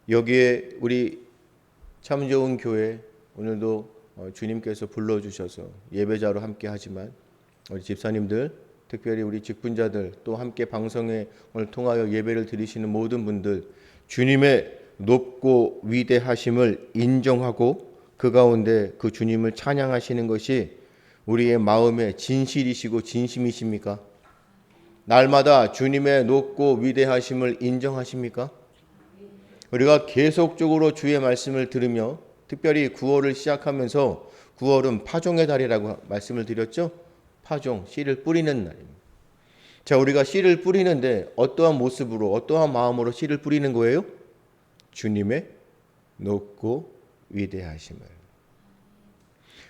여기에 우리 참 좋은 교회 오늘도 주님께서 불러주셔서 예배자로 함께 하지만 우리 집사님들, 특별히 우리 직분자들, 또 함께 방송을 통하여 예배를 드리시는 모든 분들, 주님의 높고 위대하심을 인정하고 그 가운데 그 주님을 찬양하시는 것이 우리의 마음의 진실이시고 진심이십니까? 날마다 주님의 높고 위대하심을 인정하십니까? 우리가 계속적으로 주의 말씀을 들으며, 특별히 9월을 시작하면서 9월은 파종의 달이라고 말씀을 드렸죠. 파종, 씨를 뿌리는 날입니다. 자, 우리가 씨를 뿌리는데 어떠한 모습으로, 어떠한 마음으로 씨를 뿌리는 거예요? 주님의 높고 위대하심을.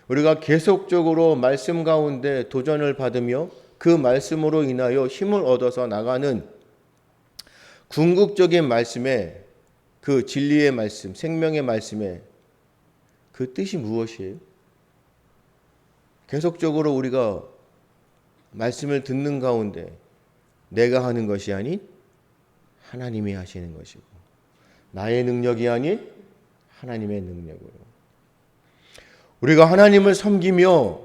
우리가 계속적으로 말씀 가운데 도전을 받으며 그 말씀으로 인하여 힘을 얻어서 나가는 궁극적인 말씀에, 그 진리의 말씀, 생명의 말씀에 그 뜻이 무엇이에요? 계속적으로 우리가 말씀을 듣는 가운데 내가 하는 것이 아닌 하나님이 하시는 것이고, 나의 능력이 아닌 하나님의 능력으로 우리가 하나님을 섬기며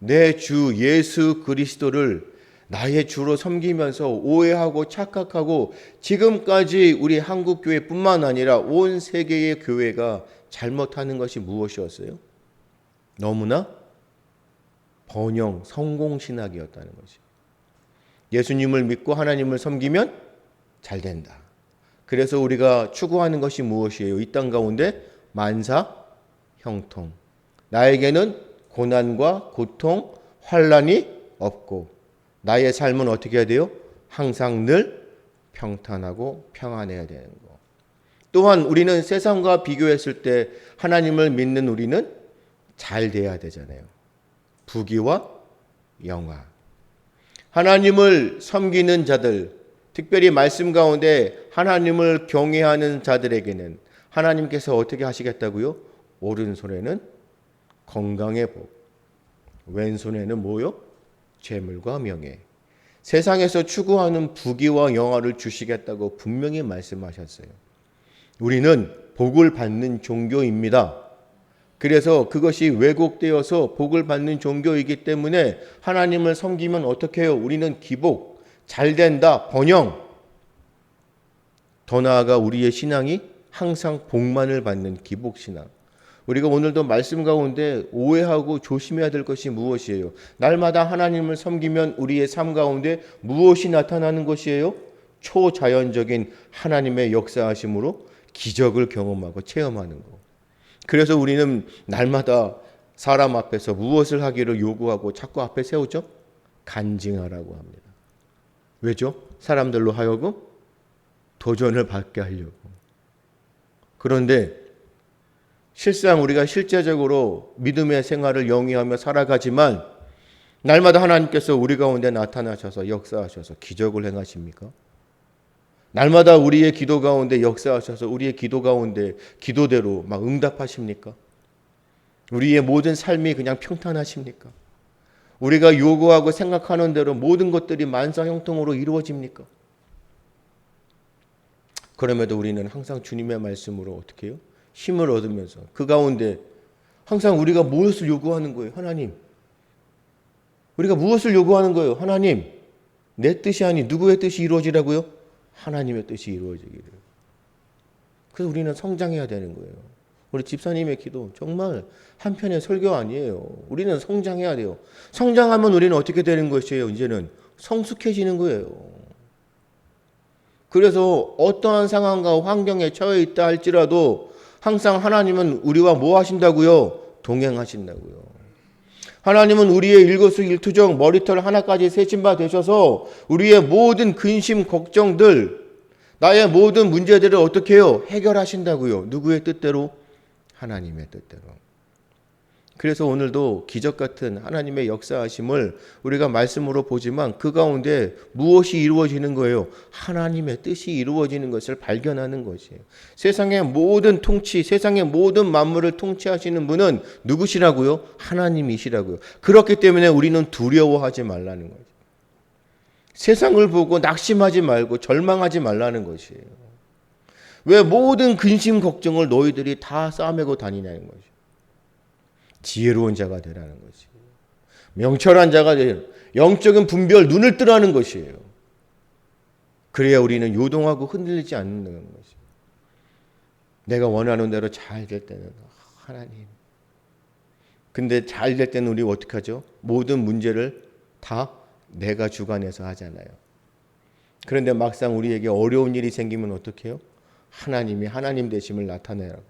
내 주 예수 그리스도를 나의 주로 섬기면서 오해하고 착각하고, 지금까지 우리 한국교회뿐만 아니라 온 세계의 교회가 잘못하는 것이 무엇이었어요? 너무나 번영, 성공신학이었다는 것이. 예수님을 믿고 하나님을 섬기면 잘 된다. 그래서 우리가 추구하는 것이 무엇이에요? 이 땅 가운데 만사 형통. 나에게는 고난과 고통, 환난이 없고 나의 삶은 어떻게 해야 돼요? 항상 늘 평탄하고 평안해야 되는 거. 또한 우리는 세상과 비교했을 때 하나님을 믿는 우리는 잘 돼야 되잖아요. 부귀와 영화. 하나님을 섬기는 자들, 특별히 말씀 가운데 하나님을 경외하는 자들에게는 하나님께서 어떻게 하시겠다고요? 오른손에는 건강의 복, 왼손에는 뭐요? 재물과 명예. 세상에서 추구하는 부귀와 영화를 주시겠다고 분명히 말씀하셨어요. 우리는 복을 받는 종교입니다. 그래서 그것이 왜곡되어서 복을 받는 종교이기 때문에 하나님을 섬기면 어떻게 해요? 우리는 기복, 잘된다, 번영. 더 나아가 우리의 신앙이 항상 복만을 받는 기복신앙. 우리가 오늘도 말씀 가운데 오해하고 조심해야 될 것이 무엇이에요? 날마다 하나님을 섬기면 우리의 삶 가운데 무엇이 나타나는 것이에요? 초자연적인 하나님의 역사하심으로 기적을 경험하고 체험하는 것. 그래서 우리는 날마다 사람 앞에서 무엇을 하기를 요구하고 자꾸 앞에 세우죠? 간증하라고 합니다. 왜죠? 사람들로 하여금 도전을 받게 하려고. 그런데 실상 우리가 실제적으로 믿음의 생활을 영위하며 살아가지만 날마다 하나님께서 우리 가운데 나타나셔서 역사하셔서 기적을 행하십니까? 날마다 우리의 기도 가운데 역사하셔서 우리의 기도 가운데 기도대로 막 응답하십니까? 우리의 모든 삶이 그냥 평탄하십니까? 우리가 요구하고 생각하는 대로 모든 것들이 만사형통으로 이루어집니까? 그럼에도 우리는 항상 주님의 말씀으로 어떻게 해요? 힘을 얻으면서 그 가운데 항상 우리가 무엇을 요구하는 거예요? 하나님. 우리가 무엇을 요구하는 거예요? 하나님. 내 뜻이 아닌 누구의 뜻이 이루어지라고요? 하나님의 뜻이 이루어지기를. 그래서 우리는 성장해야 되는 거예요. 우리 집사님의 기도 정말 한편의 설교 아니에요. 우리는 성장해야 돼요. 성장하면 우리는 어떻게 되는 것이에요? 이제는 성숙해지는 거예요. 그래서 어떠한 상황과 환경에 처해 있다 할지라도 항상 하나님은 우리와 뭐 하신다고요? 동행하신다고요. 하나님은 우리의 일거수일투족 머리털 하나까지 세신 바 되셔서 우리의 모든 근심 걱정들, 나의 모든 문제들을 어떻게 해요? 해결하신다고요. 누구의 뜻대로? 하나님의 뜻대로. 그래서 오늘도 기적 같은 하나님의 역사하심을 우리가 말씀으로 보지만 그 가운데 무엇이 이루어지는 거예요? 하나님의 뜻이 이루어지는 것을 발견하는 것이에요. 세상의 모든 통치, 세상의 모든 만물을 통치하시는 분은 누구시라고요? 하나님이시라고요. 그렇기 때문에 우리는 두려워하지 말라는 거죠. 세상을 보고 낙심하지 말고 절망하지 말라는 것이에요. 왜 모든 근심 걱정을 너희들이 다 싸매고 다니냐는 것이. 지혜로운 자가 되라는 것이. 명철한 자가 되라. 영적인 분별 눈을 뜨라는 것이에요. 그래야 우리는 요동하고 흔들리지 않는 것이. 내가 원하는 대로 잘 될 때는 하나님. 근데 잘 될 때는 우리 어떻게 하죠? 모든 문제를 다 내가 주관해서 하잖아요. 그런데 막상 우리에게 어려운 일이 생기면 어떻게 해요? 하나님이 하나님 되심을 나타내라고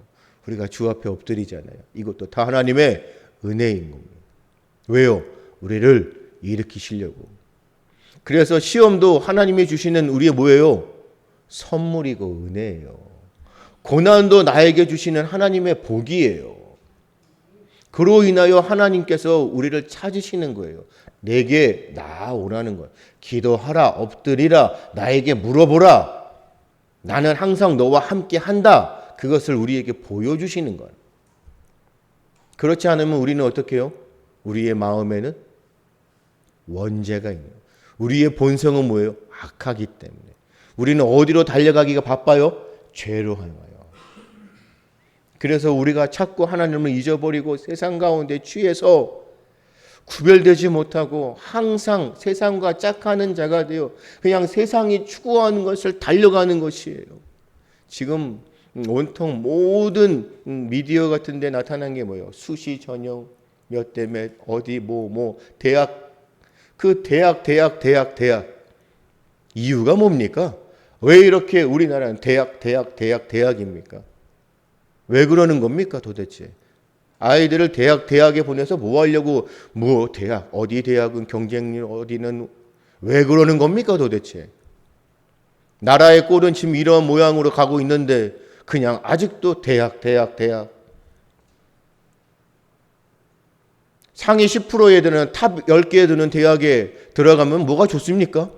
우리가 주 앞에 엎드리잖아요. 이것도 다 하나님의 은혜인 겁니다. 왜요? 우리를 일으키시려고. 그래서 시험도 하나님이 주시는 우리의 뭐예요? 선물이고 은혜예요. 고난도 나에게 주시는 하나님의 복이에요. 그로 인하여 하나님께서 우리를 찾으시는 거예요. 내게 나아오라는 거예요. 기도하라, 엎드리라, 나에게 물어보라. 나는 항상 너와 함께 한다. 그것을 우리에게 보여주시는 거예요. 그렇지 않으면 우리는 어떻게 해요? 우리의 마음에는 원죄가 있는 거예요. 우리의 본성은 뭐예요? 악하기 때문에. 우리는 어디로 달려가기가 바빠요? 죄로 향하여. 그래서 우리가 자꾸 하나님을 잊어버리고 세상 가운데 취해서 구별되지 못하고 항상 세상과 짝하는 자가 되어 그냥 세상이 추구하는 것을 달려가는 것이에요. 지금 온통 모든 미디어 같은 데 나타난 게 뭐예요? 수시 전형 몇 대 몇 어디 뭐 대학 그 대학 이유가 뭡니까? 왜 이렇게 우리나라는 대학입니까? 왜 그러는 겁니까 도대체? 아이들을 대학에 보내서 뭐 하려고 대학 어디 대학은 경쟁률 어디는 왜 그러는 겁니까 도대체? 나라의 꼴은 지금 이런 모양으로 가고 있는데 그냥 아직도 대학 상위 10%에 드는 탑 10개에 드는 대학에 들어가면 뭐가 좋습니까?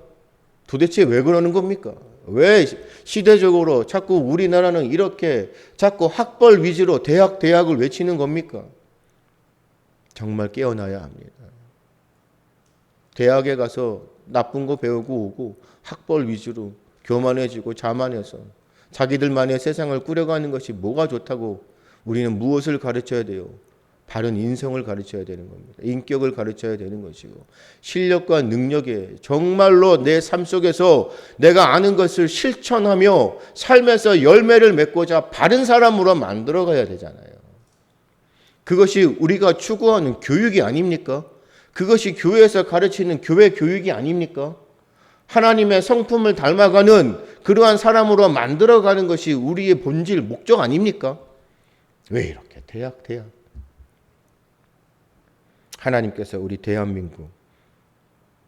도대체 왜 그러는 겁니까? 왜 시대적으로 자꾸 우리나라는 이렇게 자꾸 학벌 위주로 대학을 외치는 겁니까? 정말 깨어나야 합니다. 대학에 가서 나쁜 거 배우고 오고 학벌 위주로 교만해지고 자만해서 자기들만의 세상을 꾸려가는 것이 뭐가 좋다고 우리는 무엇을 가르쳐야 돼요? 바른 인성을 가르쳐야 되는 겁니다. 인격을 가르쳐야 되는 것이고 실력과 능력에 정말로 내 삶 속에서 내가 아는 것을 실천하며 삶에서 열매를 맺고자 바른 사람으로 만들어가야 되잖아요. 그것이 우리가 추구하는 교육이 아닙니까? 그것이 교회에서 가르치는 교회 교육이 아닙니까? 하나님의 성품을 닮아가는 그러한 사람으로 만들어가는 것이 우리의 본질 목적 아닙니까? 왜 이렇게 대학 하나님께서 우리 대한민국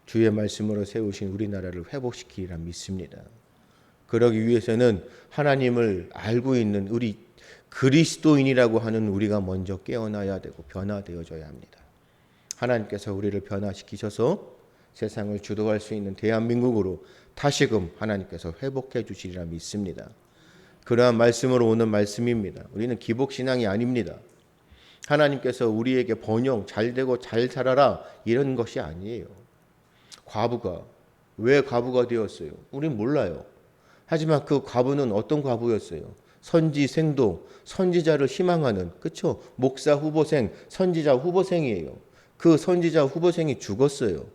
주의 말씀으로 세우신 우리나라를 회복시키리라 믿습니다. 그러기 위해서는 하나님을 알고 있는 우리 그리스도인이라고 하는 우리가 먼저 깨어나야 되고 변화되어져야 합니다. 하나님께서 우리를 변화시키셔서 세상을 주도할 수 있는 대한민국으로 다시금 하나님께서 회복해 주시리라 믿습니다. 그러한 말씀으로 오는 말씀입니다. 우리는 기복신앙이 아닙니다. 하나님께서 우리에게 번영, 잘 되고 잘 살아라 이런 것이 아니에요. 과부가 왜 과부가 되었어요? 우린 몰라요. 하지만 그 과부는 어떤 과부였어요? 선지생도, 선지자를 희망하는, 그렇죠? 목사 후보생, 선지자 후보생이에요. 그 선지자 후보생이 죽었어요.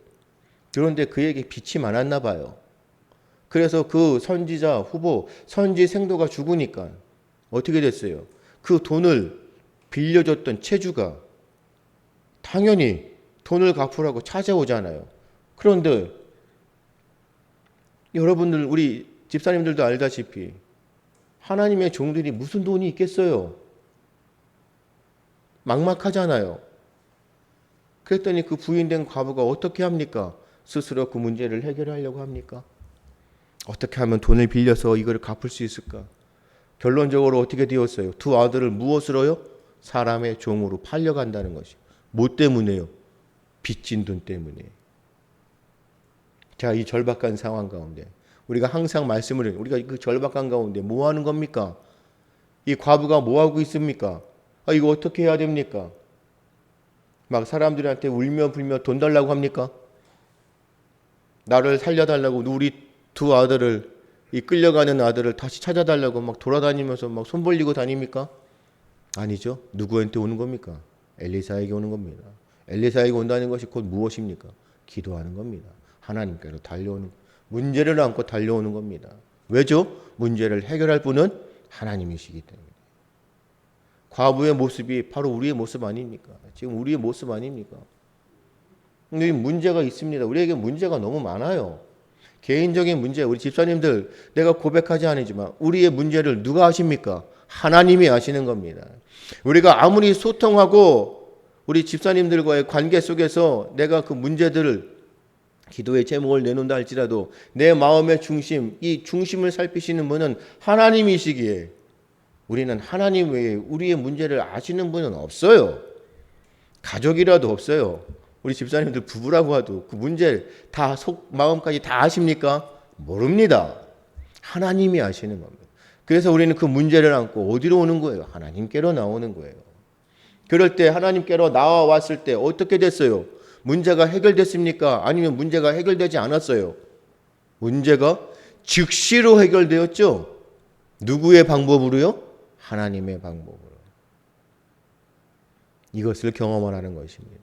그런데 그에게 빛이 많았나 봐요. 그래서 그 선지자 후보, 선지생도가 죽으니까 어떻게 됐어요? 그 돈을 빌려줬던 채주가 당연히 돈을 갚으라고 찾아오잖아요. 그런데 여러분들 우리 집사님들도 알다시피 하나님의 종들이 무슨 돈이 있겠어요? 막막하잖아요. 그랬더니 그 부인된 과부가 어떻게 합니까? 스스로 그 문제를 해결하려고 합니까? 어떻게 하면 돈을 빌려서 이걸 갚을 수 있을까? 결론적으로 어떻게 되었어요? 두 아들을 무엇으로요? 사람의 종으로 팔려간다는 것이. 뭐 때문에요? 빚진 돈 때문에. 자, 이 절박한 상황 가운데 우리가 항상 말씀을 해요. 우리가 그 절박한 가운데 뭐 하는 겁니까? 이 과부가 뭐 하고 있습니까? 이거 어떻게 해야 됩니까? 막 사람들한테 울며 불며 돈 달라고 합니까? 나를 살려달라고 우리 두 아들을 이 끌려가는 아들을 다시 찾아달라고 막 돌아다니면서 막 손 벌리고 다닙니까? 아니죠. 누구한테 오는 겁니까? 엘리사에게 오는 겁니다. 엘리사에게 온다는 것이 곧 무엇입니까? 기도하는 겁니다. 하나님께로 달려오는, 문제를 안고 달려오는 겁니다. 왜죠? 문제를 해결할 분은 하나님이시기 때문에. 과부의 모습이 바로 우리의 모습 아닙니까? 지금 우리의 모습 아닙니까? 근데 문제가 있습니다. 우리에게 문제가 너무 많아요. 개인적인 문제, 우리 집사님들, 내가 고백하지 않지만 우리의 문제를 누가 아십니까? 하나님이 아시는 겁니다. 우리가 아무리 소통하고 우리 집사님들과의 관계 속에서 내가 그 문제들을 기도의 제목을 내놓는다 할지라도 내 마음의 중심, 이 중심을 살피시는 분은 하나님이시기에 우리는 하나님 외에 우리의 문제를 아시는 분은 없어요. 가족이라도 없어요. 우리 집사님들 부부라고 해도 그 문제 다 마음까지 다 아십니까? 모릅니다. 하나님이 아시는 겁니다. 그래서 우리는 그 문제를 안고 어디로 오는 거예요? 하나님께로 나오는 거예요. 그럴 때 하나님께로 나와왔을 때 어떻게 됐어요? 문제가 해결됐습니까? 아니면 문제가 해결되지 않았어요? 문제가 즉시로 해결되었죠? 누구의 방법으로요? 하나님의 방법으로. 이것을 경험하라는 것입니다.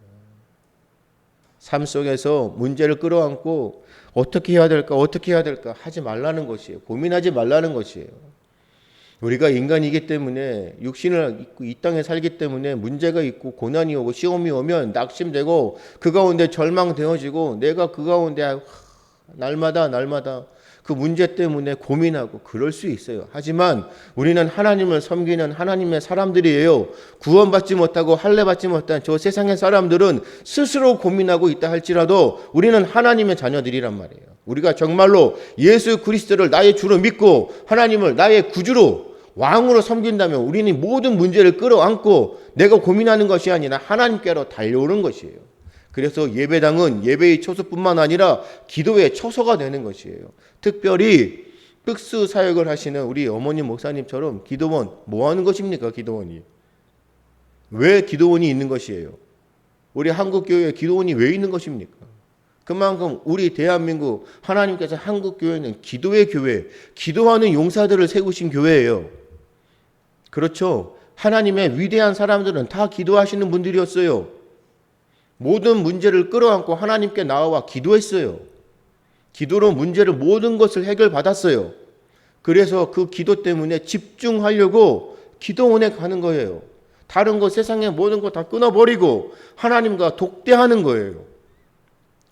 삶 속에서 문제를 끌어안고 어떻게 해야 될까? 어떻게 해야 될까? 하지 말라는 것이에요. 고민하지 말라는 것이에요. 우리가 인간이기 때문에 육신을 입고 이 땅에 살기 때문에 문제가 있고 고난이 오고 시험이 오면 낙심되고 그 가운데 절망되어지고 내가 그 가운데 날마다 그 문제 때문에 고민하고 그럴 수 있어요. 하지만 우리는 하나님을 섬기는 하나님의 사람들이에요. 구원받지 못하고 할례받지 못한 저 세상의 사람들은 스스로 고민하고 있다 할지라도 우리는 하나님의 자녀들이란 말이에요. 우리가 정말로 예수 그리스도를 나의 주로 믿고 하나님을 나의 구주로 왕으로 섬긴다면 우리는 모든 문제를 끌어안고 내가 고민하는 것이 아니라 하나님께로 달려오는 것이에요. 그래서 예배당은 예배의 처소뿐만 아니라 기도의 처소가 되는 것이에요. 특별히 특수 사역을 하시는 우리 어머니 목사님처럼 기도원 뭐 하는 것입니까? 기도원이. 왜 기도원이 있는 것이에요? 우리 한국교회에 기도원이 왜 있는 것입니까? 그만큼 우리 대한민국 하나님께서 한국교회는 기도의 교회, 기도하는 용사들을 세우신 교회예요. 그렇죠. 하나님의 위대한 사람들은 다 기도하시는 분들이었어요. 모든 문제를 끌어안고 하나님께 나와 기도했어요. 기도로 문제를 모든 것을 해결받았어요. 그래서 그 기도 때문에 집중하려고 기도원에 가는 거예요. 다른 것 세상의 모든 것 다 끊어버리고 하나님과 독대하는 거예요.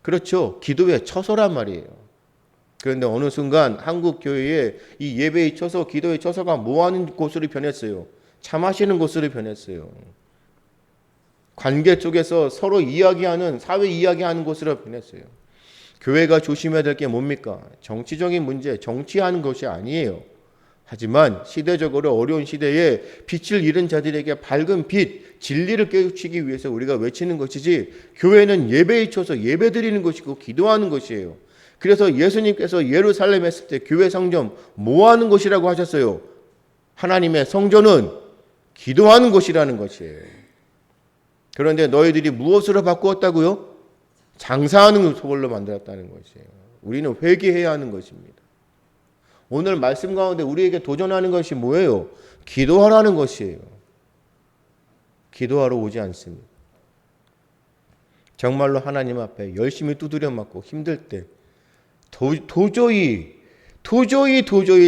그렇죠. 기도의 처소란 말이에요. 그런데 어느 순간 한국 교회에 이 예배의 처소, 기도의 처소가 뭐하는 곳으로 변했어요? 차 마시는 곳으로 변했어요. 관계 쪽에서 서로 이야기하는, 사회 이야기하는 곳으로 변했어요. 교회가 조심해야 될 게 뭡니까? 정치적인 문제, 정치하는 것이 아니에요. 하지만 시대적으로 어려운 시대에 빛을 잃은 자들에게 밝은 빛, 진리를 깨우치기 위해서 우리가 외치는 것이지 교회는 예배에 쳐서 예배 드리는 것이고 기도하는 것이에요. 그래서 예수님께서 예루살렘에 했을 때 교회 성전 뭐 하는 곳이라고 하셨어요? 하나님의 성전은 기도하는 곳이라는 것이에요. 그런데 너희들이 무엇으로 바꾸었다고요? 장사하는 소굴로 만들었다는 것이에요. 우리는 회개해야 하는 것입니다. 오늘 말씀 가운데 우리에게 도전하는 것이 뭐예요? 기도하라는 것이에요. 기도하러 오지 않습니다. 정말로 하나님 앞에 열심히 두드려 맞고 힘들 때 도저히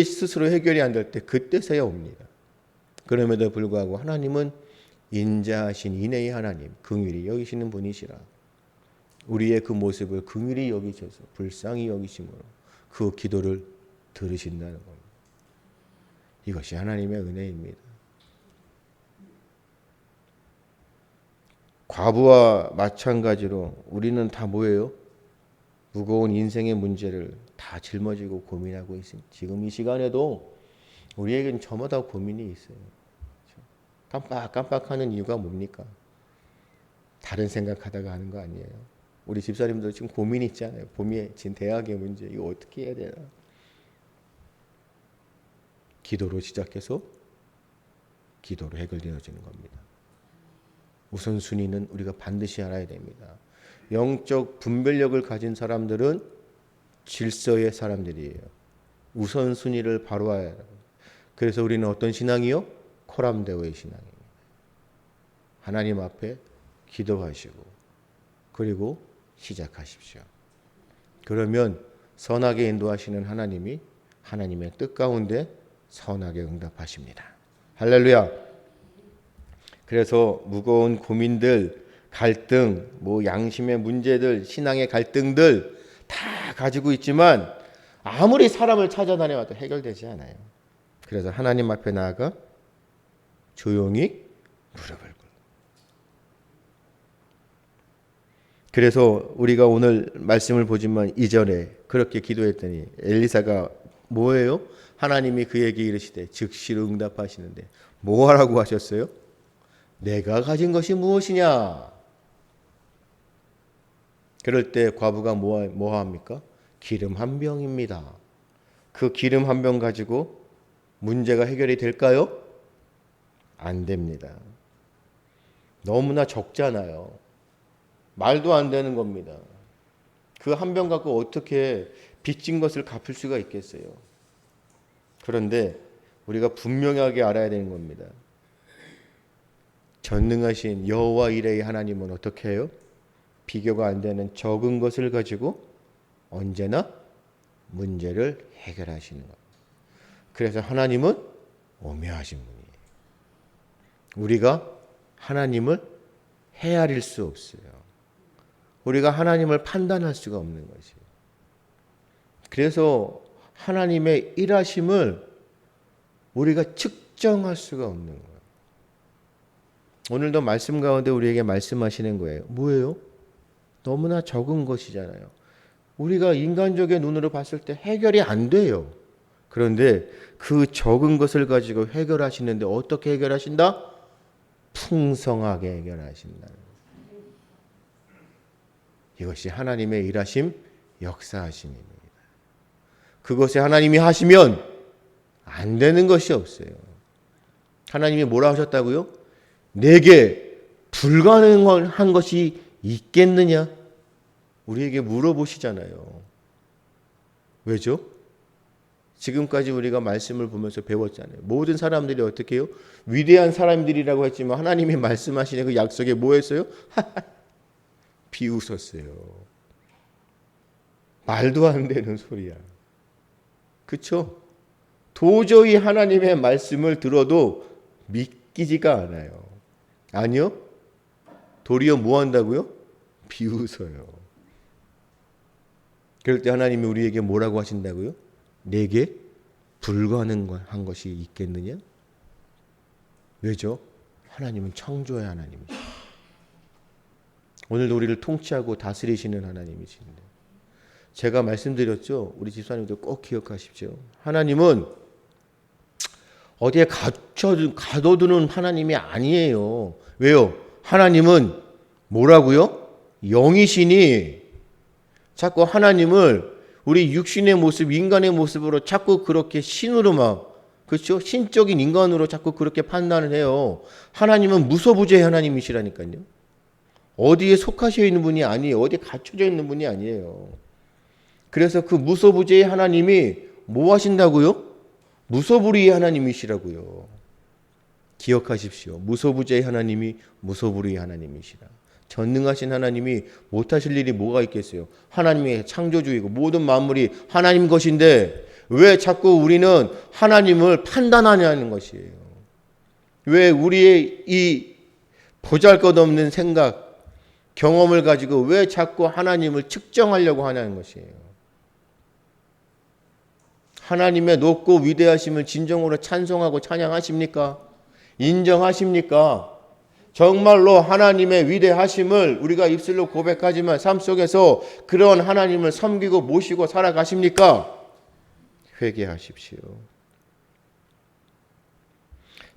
스스로 해결이 안 될 때 그때서야 옵니다. 그럼에도 불구하고 하나님은 인자하신 인애의 하나님, 긍휼히 여기시는 분이시라. 우리의 그 모습을 긍휼히 여기셔서 불쌍히 여기심으로 그 기도를 들으신다는 겁니다. 이것이 하나님의 은혜입니다. 과부와 마찬가지로 우리는 다 뭐예요? 무거운 인생의 문제를 다 짊어지고 고민하고 있습니다. 지금 이 시간에도 우리에게는 저마다 고민이 있어요. 깜빡하는 이유가 뭡니까? 다른 생각하다가 하는 거 아니에요. 우리 집사님들 지금 고민이 있잖아요. 봄에 지금 대학의 문제 이거 어떻게 해야 되나? 기도로 시작해서 기도로 해결되어지는 겁니다. 우선순위는 우리가 반드시 알아야 됩니다. 영적 분별력을 가진 사람들은 질서의 사람들이에요. 우선순위를 바로 해야 해요. 그래서 우리는 어떤 신앙이요? 코람데오의 신앙입니다. 하나님 앞에 기도하시고 그리고 시작하십시오. 그러면 선하게 인도하시는 하나님이 하나님의 뜻 가운데 선하게 응답하십니다. 할렐루야. 그래서 무거운 고민들, 갈등, 양심의 문제들, 신앙의 갈등들 다 가지고 있지만 아무리 사람을 찾아다녀도 해결되지 않아요. 그래서 하나님 앞에 나아가 조용히 무릎을 꿇고. 그래서 우리가 오늘 말씀을 보지만 이전에 그렇게 기도했더니 엘리사가 뭐예요? 하나님이 그에게 이르시되 즉시로 응답하시는데 뭐 하라고 하셨어요? 내가 가진 것이 무엇이냐? 그럴 때 과부가 뭐 합니까? 기름 한 병입니다. 그 기름 한 병 가지고 문제가 해결이 될까요? 안 됩니다. 너무나 적잖아요. 말도 안 되는 겁니다. 그 한 병 갖고 어떻게 빚진 것을 갚을 수가 있겠어요? 그런데 우리가 분명하게 알아야 되는 겁니다. 전능하신 여호와 이레의 하나님은 어떻게 해요? 비교가 안 되는 적은 것을 가지고 언제나 문제를 해결하시는 겁니다. 그래서 하나님은 오묘하신 분이에요. 우리가 하나님을 헤아릴 수 없어요. 우리가 하나님을 판단할 수가 없는 것이에요. 그래서 하나님의 일하심을 우리가 측정할 수가 없는 거예요. 오늘도 말씀 가운데 우리에게 말씀하시는 거예요. 뭐예요? 너무나 적은 것이잖아요. 우리가 인간적인 눈으로 봤을 때 해결이 안 돼요. 그런데 그 적은 것을 가지고 해결하시는데 어떻게 해결하신다? 풍성하게 해결하신다. 이것이 하나님의 일하심, 역사하심입니다. 그것에 하나님이 하시면 안 되는 것이 없어요. 하나님이 뭐라 하셨다고요? 내게 불가능한 것이 있겠느냐? 우리에게 물어보시잖아요. 왜죠? 지금까지 우리가 말씀을 보면서 배웠잖아요. 모든 사람들이 어떻게 해요? 위대한 사람들이라고 했지만 하나님이 말씀하시는 그 약속에 뭐 했어요? 비웃었어요. 말도 안 되는 소리야. 그렇죠? 도저히 하나님의 말씀을 들어도 믿기지가 않아요. 아니요. 도리어 뭐 한다고요? 비웃어요. 그럴 때 하나님이 우리에게 뭐라고 하신다고요? 내게 불가능한 것이 있겠느냐? 왜죠? 하나님은 창조의 하나님이시죠. 오늘도 우리를 통치하고 다스리시는 하나님이신데 제가 말씀드렸죠. 우리 집사님들 꼭 기억하십시오. 하나님은 어디에 가둬두는 하나님이 아니에요. 왜요? 하나님은 뭐라고요? 영이시니 자꾸 하나님을 우리 육신의 모습, 인간의 모습으로 자꾸 그렇게 신으로만, 그렇죠? 신적인 인간으로 자꾸 그렇게 판단을 해요. 하나님은 무소부재의 하나님이시라니까요. 어디에 속하셔 있는 분이 아니에요. 어디에 갇혀져 있는 분이 아니에요. 그래서 그 무소부재의 하나님이 뭐 하신다고요? 무소불위의 하나님이시라고요. 기억하십시오. 무소부재의 하나님이 무소불위의 하나님이시라. 전능하신 하나님이 못하실 일이 뭐가 있겠어요? 하나님의 창조주이고 모든 만물이 하나님 것인데 왜 자꾸 우리는 하나님을 판단하냐는 것이에요. 왜 우리의 이 보잘것없는 생각, 경험을 가지고 왜 자꾸 하나님을 측정하려고 하냐는 것이에요. 하나님의 높고 위대하심을 진정으로 찬송하고 찬양하십니까? 인정하십니까? 정말로 하나님의 위대하심을 우리가 입술로 고백하지만 삶 속에서 그런 하나님을 섬기고 모시고 살아가십니까? 회개하십시오.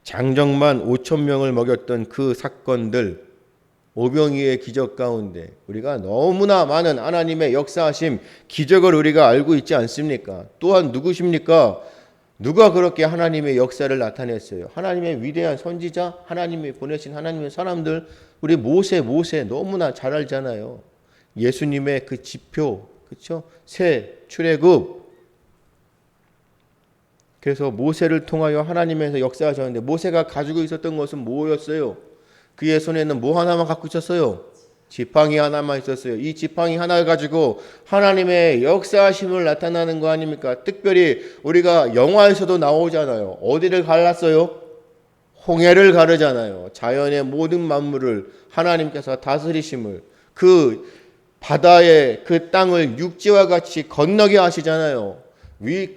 장정만 5,000명을 먹였던 그 사건들, 오병이의 기적 가운데 우리가 너무나 많은 하나님의 역사하심, 기적을 우리가 알고 있지 않습니까? 또한 누구십니까? 누가 그렇게 하나님의 역사를 나타냈어요? 하나님의 위대한 선지자, 하나님이 보내신 하나님의 사람들, 우리 모세 너무나 잘 알잖아요. 예수님의 그 지표, 그렇죠? 새 출애굽, 그래서 모세를 통하여 하나님에서 역사하셨는데 모세가 가지고 있었던 것은 뭐였어요? 그의 손에는 뭐 하나만 갖고 있었어요? 지팡이 하나만 있었어요. 이 지팡이 하나를 가지고 하나님의 역사하심을 나타나는 거 아닙니까? 특별히 우리가 영화에서도 나오잖아요. 어디를 갈랐어요? 홍해를 가르잖아요. 자연의 모든 만물을 하나님께서 다스리심을, 그 바다의 그 땅을 육지와 같이 건너게 하시잖아요.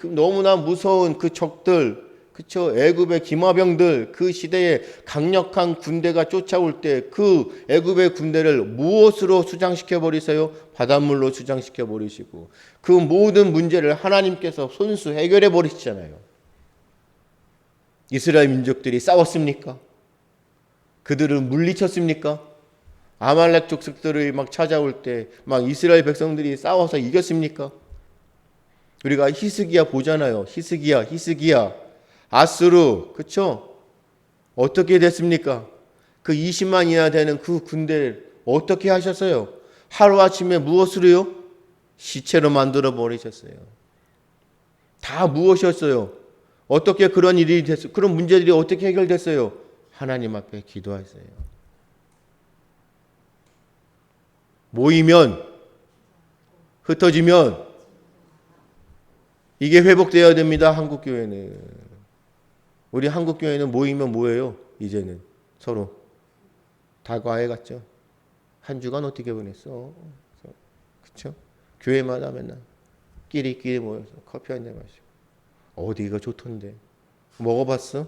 너무나 무서운 그 적들, 그쵸? 애굽의 기마병들, 그 시대에 강력한 군대가 쫓아올 때 그 애굽의 군대를 무엇으로 수장시켜 버리세요? 바닷물로 수장시켜 버리시고 그 모든 문제를 하나님께서 손수 해결해 버리시잖아요. 이스라엘 민족들이 싸웠습니까? 그들을 물리쳤습니까? 아말렉 족속들이 막 찾아올 때 막 이스라엘 백성들이 싸워서 이겼습니까? 우리가 히스기야 보잖아요. 히스기야. 아수르, 그쵸? 어떻게 됐습니까? 그 20만이나 되는 그 군대를 어떻게 하셨어요? 하루아침에 무엇으로요? 시체로 만들어 버리셨어요. 다 무엇이었어요? 어떻게 그런 일이 됐어요? 그런 문제들이 어떻게 해결됐어요? 하나님 앞에 기도하세요. 모이면, 흩어지면 이게 회복되어야 됩니다. 한국교회는. 우리 한국교회는 모이면 뭐예요? 이제는 서로 다 과외 갔죠. 한 주간 어떻게 보냈어? 그렇죠? 교회마다 맨날 끼리끼리 모여서 커피 한잔 마시고 어디가 좋던데 먹어봤어?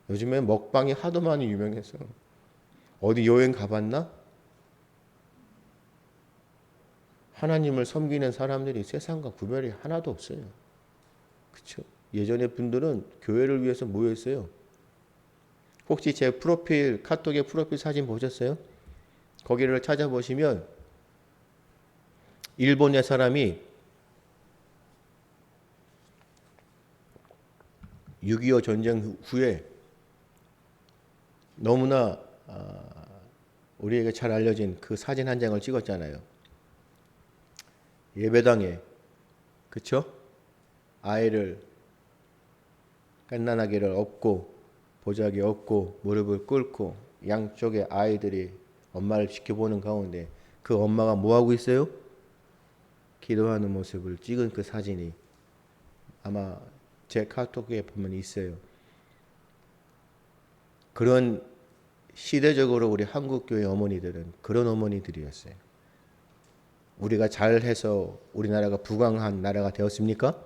요즘에 먹방이 하도 많이 유명해서 어디 여행 가봤나? 하나님을 섬기는 사람들이 세상과 구별이 하나도 없어요. 그렇죠? 예전에 분들은 교회를 위해서 모였어요. 혹시 제 프로필, 카톡의 프로필 사진 보셨어요? 거기를 찾아보시면 일본의 사람이 6.25 전쟁 후에 너무나 우리에게 잘 알려진 그 사진 한 장을 찍었잖아요. 예배당에, 그쵸? 아이를 갓난아기를 업고 보자기 업고 무릎을 꿇고 양쪽에 아이들이 엄마를 지켜보는 가운데 그 엄마가 뭐하고 있어요? 기도하는 모습을 찍은 그 사진이 아마 제 카톡에 보면 있어요. 그런 시대적으로 우리 한국교회 어머니들은 그런 어머니들이었어요. 우리가 잘해서 우리나라가 부강한 나라가 되었습니까?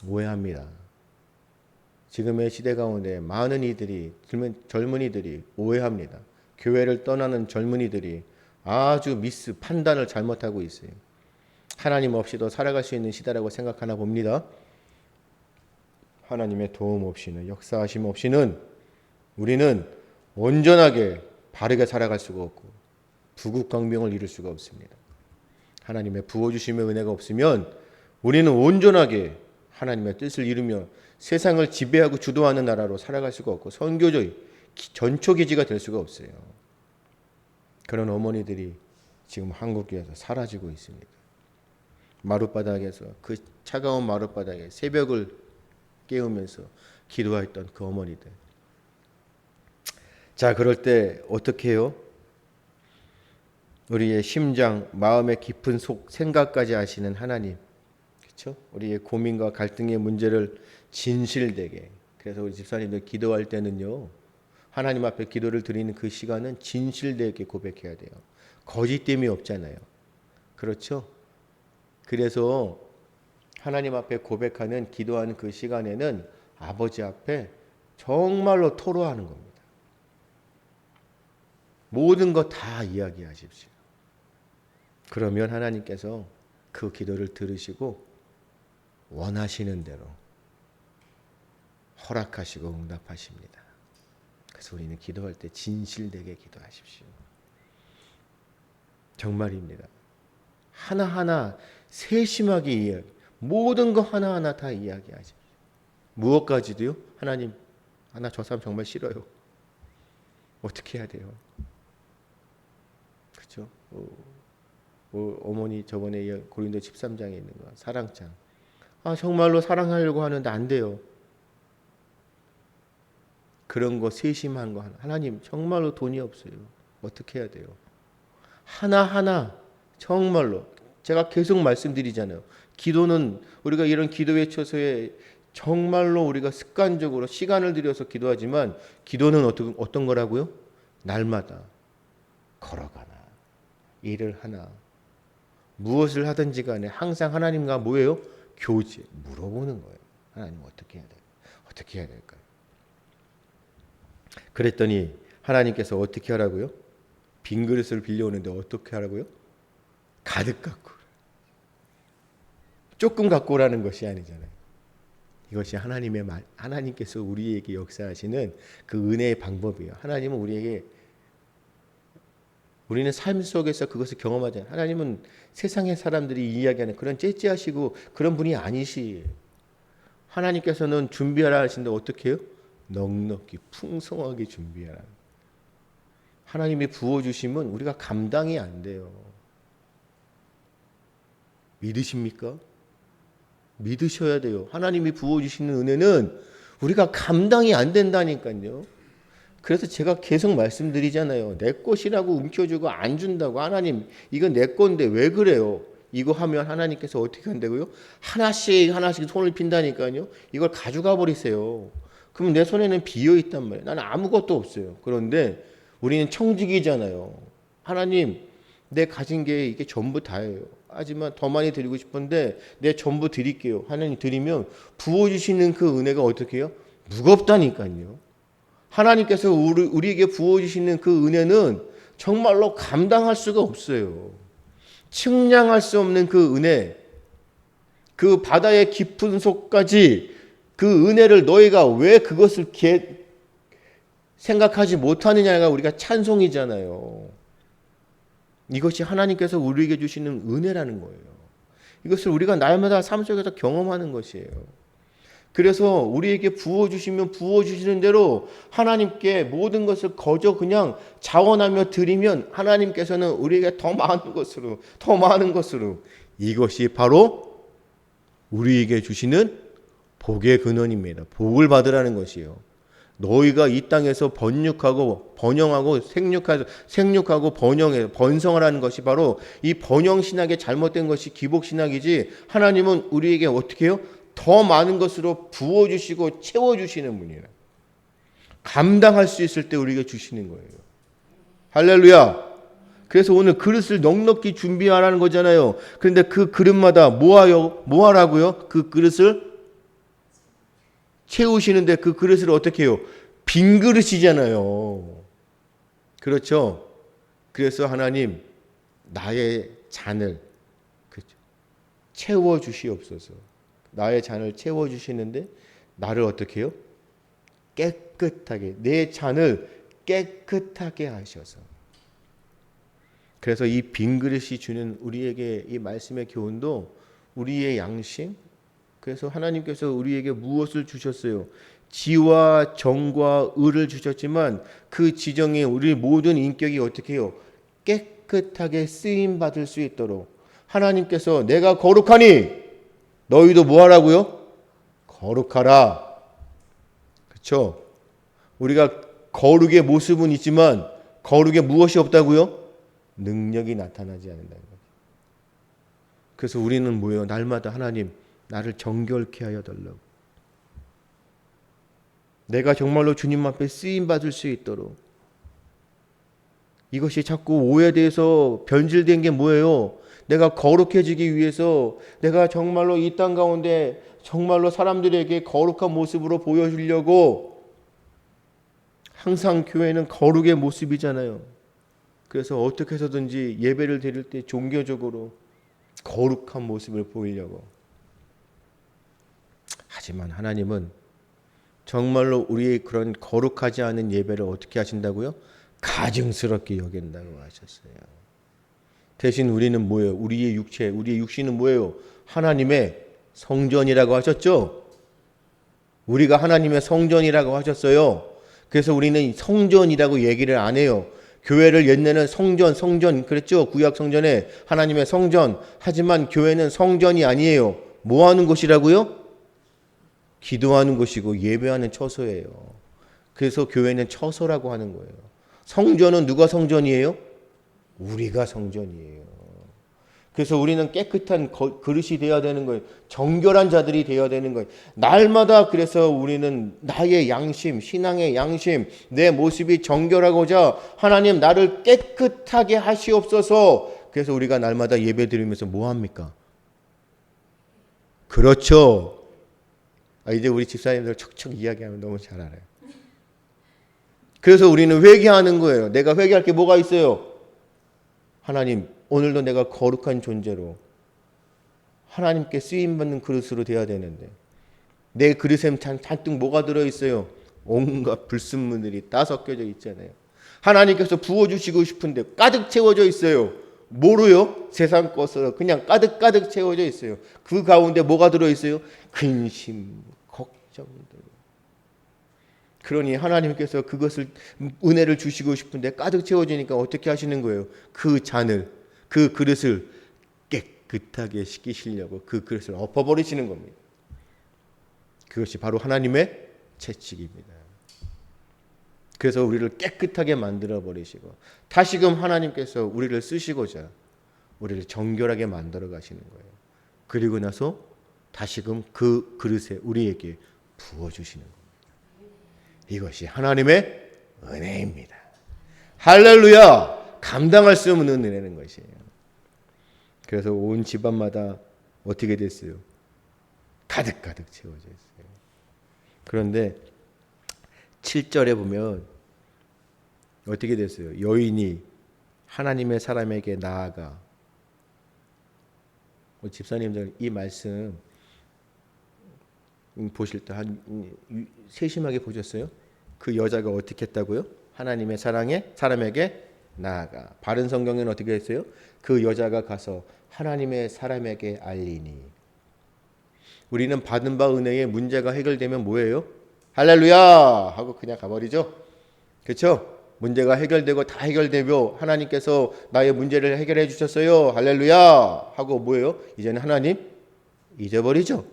오해합니다. 지금의 시대 가운데 많은 이들이, 젊은이들이 오해합니다. 교회를 떠나는 젊은이들이 아주 판단을 잘못하고 있어요. 하나님 없이도 살아갈 수 있는 시대라고 생각하나 봅니다. 하나님의 도움 없이는, 역사하심 없이는 우리는 온전하게 바르게 살아갈 수가 없고 부국강병을 이룰 수가 없습니다. 하나님의 부어주심의 은혜가 없으면 우리는 온전하게 하나님의 뜻을 이루며 세상을 지배하고 주도하는 나라로 살아갈 수가 없고 선교적 전초기지가 될 수가 없어요. 그런 어머니들이 지금 한국에서 사라지고 있습니다. 마룻바닥에서, 그 차가운 마룻바닥에 새벽을 깨우면서 기도했던 그 어머니들. 자, 그럴 때 어떻게 해요? 우리의 심장, 마음의 깊은 속 생각까지 아시는 하나님, 그렇죠? 우리의 고민과 갈등의 문제를 진실되게. 그래서 우리 집사님들 기도할 때는요, 하나님 앞에 기도를 드리는 그 시간은 진실되게 고백해야 돼요. 거짓됨이 없잖아요. 그렇죠? 그래서 하나님 앞에 고백하는, 기도하는 그 시간에는 아버지 앞에 정말로 토로하는 겁니다. 모든 것 다 이야기하십시오. 그러면 하나님께서 그 기도를 들으시고 원하시는 대로 허락하시고 응답하십니다. 그래서 우리는 기도할 때 진실되게 기도하십시오. 정말입니다. 하나하나 세심하게 이야기, 모든 거 하나하나 다 이야기하십시오. 무엇까지도요? 하나님, 나 저 사람 정말 싫어요. 어떻게 해야 돼요? 그렇죠? 어머니 저번에 고린도 13장에 있는 거 사랑장. 정말로 사랑하려고 하는데 안 돼요. 그런 거 세심한 거 하나님 정말로 돈이 없어요. 어떻게 해야 돼요? 하나하나 정말로 제가 계속 말씀드리잖아요. 기도는 우리가 이런 기도 외쳐서에 정말로 우리가 습관적으로 시간을 들여서 기도하지만 기도는 어떤 거라고요? 날마다 걸어가나 일을 하나 무엇을 하든지 간에 항상 하나님과 뭐예요? 교제 물어보는 거예요. 하나님 어떻게 해야 돼요? 어떻게 해야 될까요? 그랬더니 하나님께서 어떻게 하라고요? 빈 그릇을 빌려오는데 어떻게 하라고요? 가득 갖고 조금 갖고 오라는 것이 아니잖아요. 이것이 하나님의 말, 하나님께서 우리에게 역사하시는 그 은혜의 방법이에요. 하나님은 우리는 삶 속에서 그것을 경험하잖아요. 하나님은 세상의 사람들이 이야기하는 그런 째째하시고 그런 분이 아니시. 하나님께서는 준비하라 하신데 어떻게 해요? 넉넉히 풍성하게 준비하라. 하나님이 부어주시면 우리가 감당이 안 돼요. 믿으십니까? 믿으셔야 돼요. 하나님이 부어주시는 은혜는 우리가 감당이 안 된다니까요. 그래서 제가 계속 말씀드리잖아요. 내 것이라고 움켜주고 안 준다고. 하나님 이건 내 건데 왜 그래요? 이거 하면 하나님께서 어떻게 한다고요? 하나씩 손을 핀다니까요. 이걸 가져가 버리세요. 그럼 내 손에는 비어 있단 말이에요. 나는 아무것도 없어요. 그런데 우리는 청지기잖아요. 하나님 내 가진 게 이게 전부 다예요. 하지만 더 많이 드리고 싶은데 내 전부 드릴게요. 하나님 드리면 부어주시는 그 은혜가 어떻게 해요? 무겁다니까요. 하나님께서 우리에게 부어주시는 그 은혜는 정말로 감당할 수가 없어요. 측량할 수 없는 그 은혜, 그 바다의 깊은 속까지 그 은혜를 너희가 왜 그것을 생각하지 못하느냐가 우리가 찬송이잖아요. 이것이 하나님께서 우리에게 주시는 은혜라는 거예요. 이것을 우리가 날마다 삶 속에서 경험하는 것이에요. 그래서 우리에게 부어주시면 부어주시는 대로 하나님께 모든 것을 거저 그냥 자원하며 드리면 하나님께서는 우리에게 더 많은 것으로 이것이 바로 우리에게 주시는 복의 근원입니다. 복을 받으라는 것이에요. 너희가 이 땅에서 번영하고 생육하고 번성을 하는 것이 바로 이 번영 신학의 잘못된 것이 기복 신학이지, 하나님은 우리에게 어떻게 해요? 더 많은 것으로 부어주시고 채워주시는 분이라. 감당할 수 있을 때 우리에게 주시는 거예요. 할렐루야. 그래서 오늘 그릇을 넉넉히 준비하라는 거잖아요. 그런데 그 그릇마다 뭐 하라고요? 그 그릇을 채우시는데 그 그릇을 어떻게 해요? 빈 그릇이잖아요. 그렇죠? 그래서 하나님 나의 잔을 채워주시옵소서. 나의 잔을 채워주시는데 나를 어떻게 해요? 깨끗하게, 내 잔을 깨끗하게 하셔서. 그래서 이 빈 그릇이 주는 우리에게 이 말씀의 교훈도 우리의 양심, 그래서 하나님께서 우리에게 무엇을 주셨어요? 지와 정과 의를 주셨지만 그 지정에 우리 모든 인격이 어떻게 해요? 깨끗하게 쓰임 받을 수 있도록 하나님께서 내가 거룩하니 너희도 뭐 하라고요? 거룩하라. 그렇죠? 우리가 거룩의 모습은 있지만 거룩에 무엇이 없다고요? 능력이 나타나지 않는다는 거죠. 그래서 우리는 뭐예요? 날마다 하나님 나를 정결케 하여 달라고. 내가 정말로 주님 앞에 쓰임받을 수 있도록. 이것이 자꾸 오해돼서 변질된 게 뭐예요? 내가 거룩해지기 위해서 내가 정말로 이 땅 가운데 정말로 사람들에게 거룩한 모습으로 보여주려고 항상 교회는 거룩의 모습이잖아요. 그래서 어떻게 해서든지 예배를 드릴 때 종교적으로 거룩한 모습을 보이려고. 하지만 하나님은 정말로 우리의 그런 거룩하지 않은 예배를 어떻게 하신다고요? 가증스럽게 여긴다고 하셨어요. 대신 우리는 뭐예요? 우리의 육신은 뭐예요? 하나님의 성전이라고 하셨죠? 우리가 하나님의 성전이라고 하셨어요. 그래서 우리는 성전이라고 얘기를 안 해요. 교회를 옛날에는 성전 그랬죠? 구약 성전에 하나님의 성전. 하지만 교회는 성전이 아니에요. 뭐 하는 곳이라고요? 기도하는 곳이고 예배하는 처소예요. 그래서 교회는 처소라고 하는 거예요. 성전은 누가 성전이에요? 우리가 성전이에요. 그래서 우리는 깨끗한 그릇이 되어야 되는 거예요. 정결한 자들이 되어야 되는 거예요. 날마다 그래서 우리는 나의 양심, 신앙의 양심, 내 모습이 정결하고자 하나님 나를 깨끗하게 하시옵소서. 그래서 우리가 날마다 예배 드리면서 뭐 합니까? 그렇죠. 이제 우리 집사님들 척척 이야기하면 너무 잘 알아요. 그래서 우리는 회개하는 거예요. 내가 회개할 게 뭐가 있어요? 하나님, 오늘도 내가 거룩한 존재로 하나님께 쓰임받는 그릇으로 돼야 되는데 내 그릇에 잔뜩 뭐가 들어있어요? 온갖 불순물들이 다 섞여져 있잖아요. 하나님께서 부어주시고 싶은데 가득 채워져 있어요. 뭐로요? 세상 것으로 그냥 가득 채워져 있어요. 그 가운데 뭐가 들어있어요? 근심, 걱정들. 그러니 하나님께서 그것을 은혜를 주시고 싶은데 가득 채워지니까 어떻게 하시는 거예요? 그 잔을, 그 그릇을 깨끗하게 씻기시려고 그 그릇을 엎어버리시는 겁니다. 그것이 바로 하나님의 채찍입니다. 그래서 우리를 깨끗하게 만들어 버리시고 다시금 하나님께서 우리를 쓰시고자 우리를 정결하게 만들어 가시는 거예요. 그리고 나서 다시금 그 그릇에 우리에게 부어주시는 겁니다. 이것이 하나님의 은혜입니다. 할렐루야! 감당할 수 없는 은혜는 것이에요. 그래서 온 집안마다 어떻게 됐어요? 가득 채워져 있어요. 그런데 7절에 보면 어떻게 됐어요? 여인이 하나님의 사람에게 나아가. 집사님들 이 말씀 보실 때 한 세심하게 보셨어요? 그 여자가 어떻게 했다고요? 하나님의 사람에게 나아가. 바른 성경에는 어떻게 했어요? 그 여자가 가서 하나님의 사람에게 알리니. 우리는 받은 바 은혜에 문제가 해결되면 뭐예요? 할렐루야 하고 그냥 가버리죠. 그렇죠? 문제가 해결되고 다 해결되고 하나님께서 나의 문제를 해결해 주셨어요. 할렐루야 하고 뭐예요? 이제는 하나님 잊어버리죠.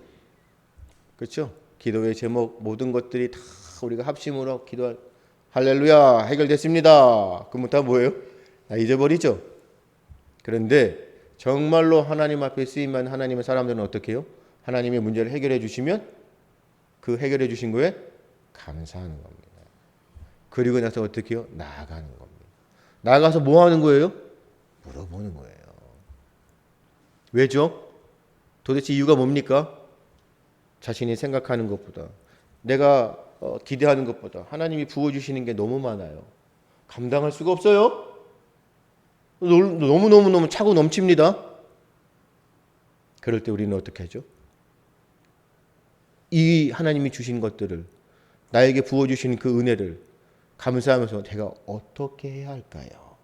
그렇죠? 기도의 제목 모든 것들이 다 우리가 합심으로 기도할 할렐루야 해결됐습니다. 그러면 다 뭐예요? 다 잊어버리죠. 그런데 정말로 하나님 앞에 쓰임만 하나님의 사람들은 어떻게 해요? 하나님의 문제를 해결해 주시면 그 해결해 주신 거에 감사하는 겁니다. 그리고 나서 어떻게 해요? 나아가는 겁니다. 나아가서 뭐 하는 거예요? 물어보는 거예요. 왜죠? 도대체 이유가 뭡니까? 자신이 생각하는 것보다 내가 기대하는 것보다 하나님이 부어주시는 게 너무 많아요. 감당할 수가 없어요. 너무 차고 넘칩니다. 그럴 때 우리는 어떻게 하죠? 이 하나님이 주신 것들을 나에게 부어주신 그 은혜를 감사하면서 제가 어떻게 해야 할까요?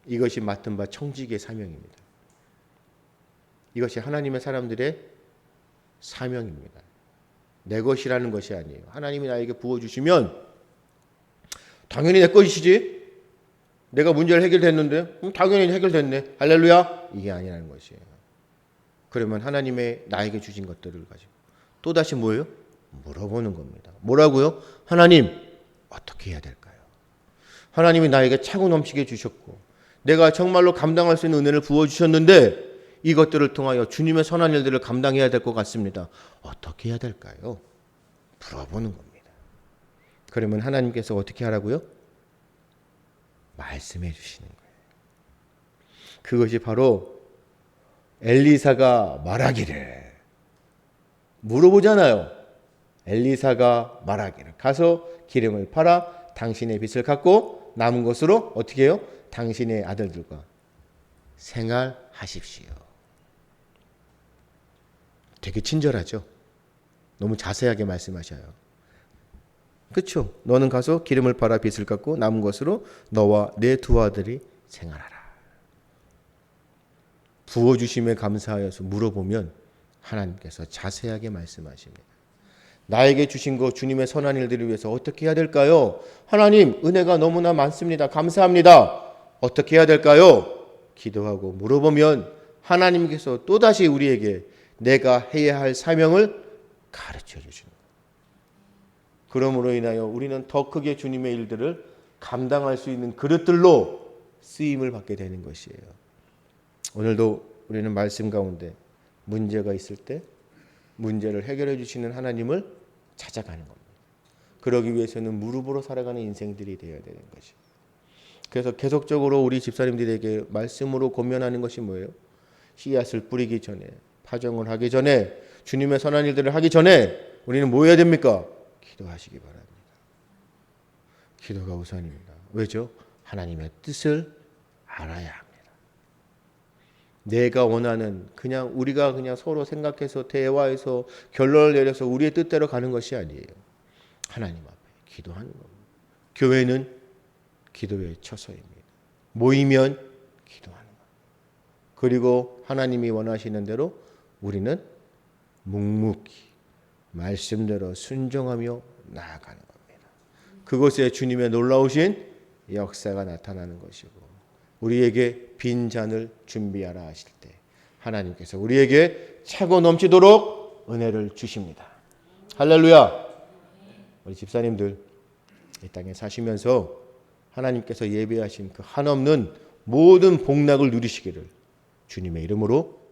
이것이 맡은 바 청지기의 사명입니다. 이것이 하나님의 사람들의 사명입니다. 내 것이라는 것이 아니에요. 하나님이 나에게 부어주시면 당연히 내 것이지. 내가 문제를 해결됐는데 당연히 해결됐네. 할렐루야. 이게 아니라는 것이에요. 그러면 하나님의 나에게 주신 것들을 가지고 또다시 뭐예요? 물어보는 겁니다. 뭐라고요? 하나님 어떻게 해야 될까요? 하나님이 나에게 차고 넘치게 주셨고 내가 정말로 감당할 수 있는 은혜를 부어주셨는데 이것들을 통하여 주님의 선한 일들을 감당해야 될 것 같습니다. 어떻게 해야 될까요? 물어보는 겁니다. 그러면 하나님께서 어떻게 하라고요? 말씀해 주시는 거예요. 그것이 바로 엘리사가 말하기를 물어보잖아요. 엘리사가 말하기를 가서 기름을 팔아 당신의 빚을 갚고 남은 것으로 어떻게 해요? 당신의 아들들과 생활하십시오. 되게 친절하죠. 너무 자세하게 말씀하셔요. 그렇죠? 너는 가서 기름을 팔아 빚을 갚고 남은 것으로 너와 내 두 아들이 생활하라. 부어주심에 감사하여서 물어보면 하나님께서 자세하게 말씀하십니다. 나에게 주신 것 주님의 선한 일들을 위해서 어떻게 해야 될까요? 하나님 은혜가 너무나 많습니다. 감사합니다. 어떻게 해야 될까요? 기도하고 물어보면 하나님께서 또다시 우리에게 내가 해야 할 사명을 가르쳐 주시는 거예요. 그러므로 인하여 우리는 더 크게 주님의 일들을 감당할 수 있는 그릇들로 쓰임을 받게 되는 것이에요. 오늘도 우리는 말씀 가운데 문제가 있을 때 문제를 해결해 주시는 하나님을 찾아가는 겁니다. 그러기 위해서는 무릎으로 살아가는 인생들이 되어야 되는 것이에요. 그래서 계속적으로 우리 집사님들에게 말씀으로 권면하는 것이 뭐예요? 씨앗을 뿌리기 전에, 파종을 하기 전에, 주님의 선한 일들을 하기 전에 우리는 뭐 해야 됩니까? 기도하시기 바랍니다. 기도가 우선입니다. 왜죠? 하나님의 뜻을 알아야 합니다. 내가 원하는 우리가 그냥 서로 생각해서 대화해서 결론을 내려서 우리의 뜻대로 가는 것이 아니에요. 하나님 앞에 기도하는 겁니다. 교회는 기도의 처소입니다. 모이면 기도하는 겁니다. 그리고 하나님이 원하시는 대로 우리는 묵묵히 말씀대로 순종하며 나아가는 겁니다. 그곳에 주님의 놀라우신 역사가 나타나는 것이고 우리에게 빈 잔을 준비하라 하실 때 하나님께서 우리에게 차고 넘치도록 은혜를 주십니다. 할렐루야. 우리 집사님들 이 땅에 사시면서 하나님께서 예배하신 그 한없는 모든 복락을 누리시기를 주님의 이름으로